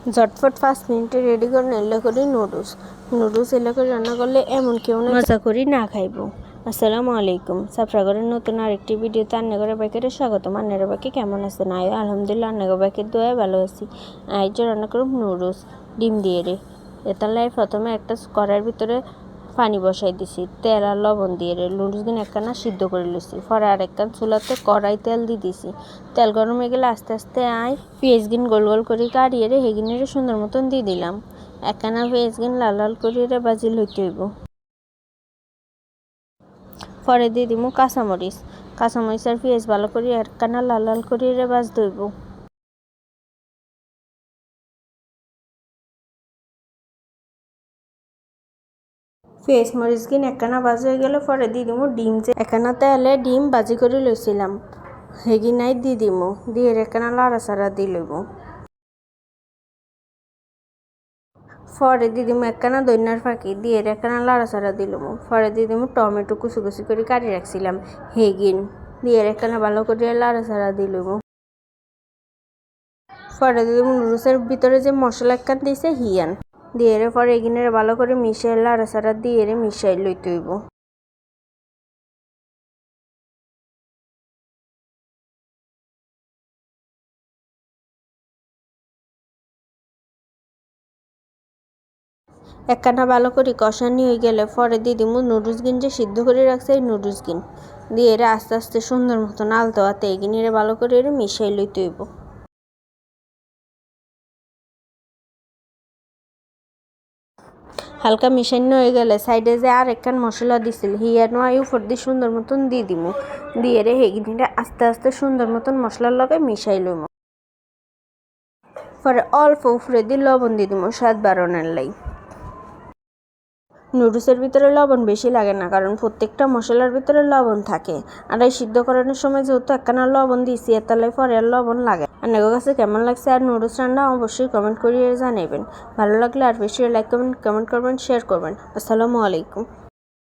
ঝটফট 5 মিনিটে রেডি করে এলে করি নুডলস এলে করে রান্না করলে এমন কেউ না মজা করি না খাইব। আসসালামু আলাইকুম। সাফরাগরের নতুন আরেকটি ভিডিওতে আন্নাগরের বাইকের স্বাগতম। আন্নাগরের বাইকে কেমন আছেন? আলহামদুলিল্লাহ আন্নাগর বাইকের দোয়ায় ভালো আছি। আজ রান্না করব নুডলস ডিম দিয়ে রে। এতালাই প্রথমে একটা কড়াইয়ের ভিতরে পানি বসাই দিছি, তেল আর লবণ দিয়ে রে নুডলস দিন একখানা সিদ্ধ করে লইছি। পরে আর একখান চুলাতে কড়াই তেল দিয়ে দিছি। তেল গরম হয়ে গেলে আস্তে আস্তে পেঁয়াজ গিন গোল গোল করে কাটিয়ে রে হেগিনের সুন্দর মতন দিয়ে দিলাম। একখানা পেঁয়াজ গিন লাল লাল করে রে বাজি লইতে হইব। পরে দিয়ে দিব কাঁচামরিচ আর পেঁয়াজ ভালো করে একখানা লাল লাল করে রে বাজতে হইব। পেঁয়াজ মরিচ গিন একখানা ভাজি হয়ে গেলে পরে দিয়ে দিব ডিম, যে একখানা তেলে ডিম ভাজি করে লইছিলাম হেগিনাই দিয়ে দিব, দিয়ে একখানা লাড়াচাড়া দিয়ে লইব। পরে দিয়ে দিব একখানা দইনার ফাঁকি, দিয়ে একখানা লাড়াচাড়া দিলাম। পরে দিয়ে দিব টমেটো কুচি কুচি করে কাটি রাখছিলাম হেগিন, দিয়ে একখানা ভালো করে লাড়াচাড়া দিলাম। পরে দিয়ে দিব নুডলসের ভিতরে যে মশলা একখান দিয়েছে হিয়ান, দিয়ে পরে এগিনের ভালো করে মিশাই লাড়াচাড়া দিয়ে মিশাই লইতে হইব। একখানা ভালো করে কষানি হয়ে গেলে পরে দিয়ে দিব নুডলস গিন যে সিদ্ধ করে রাখছে এই নুডলস গিন, দিয়ে আস্তে আস্তে সুন্দর মতন আলতো হাতে এগিনে ভালো করে মিশাই লইতে হইব। হালকা মিশানো হয়ে গেলে সাইডে যে আর একখান মশলা দিছিল হিয়ানো উপর দিয়ে সুন্দর মতন দিয়ে দিব, দিয়ে হেগিনিটা আস্তে আস্তে সুন্দর মতন মশলার লগে মিশাই লইব। পরে অল্প উপরে দিয়ে লবণ দিয়ে দিব স্বাদ বাড়ানোর লাই। নুডলসের ভিতরে লবণ বেশি লাগে না, কারণ প্রত্যেকটা মশলার ভিতরে লবণ থাকে। আর এই সিদ্ধ করানোর সময় যেহেতু একখানা লবণ দিয়েছি এতালে পরে আর লবণ লাগে। আপনাদের কাছে কেমন লাগছে আর নুডলস রান্না অবশ্যই কমেন্ট করিয়ে জানাবেন। ভালো লাগলে আর বেশি লাইক করবেন, কমেন্ট করবেন, শেয়ার করবেন। আসসালামু আলাইকুম।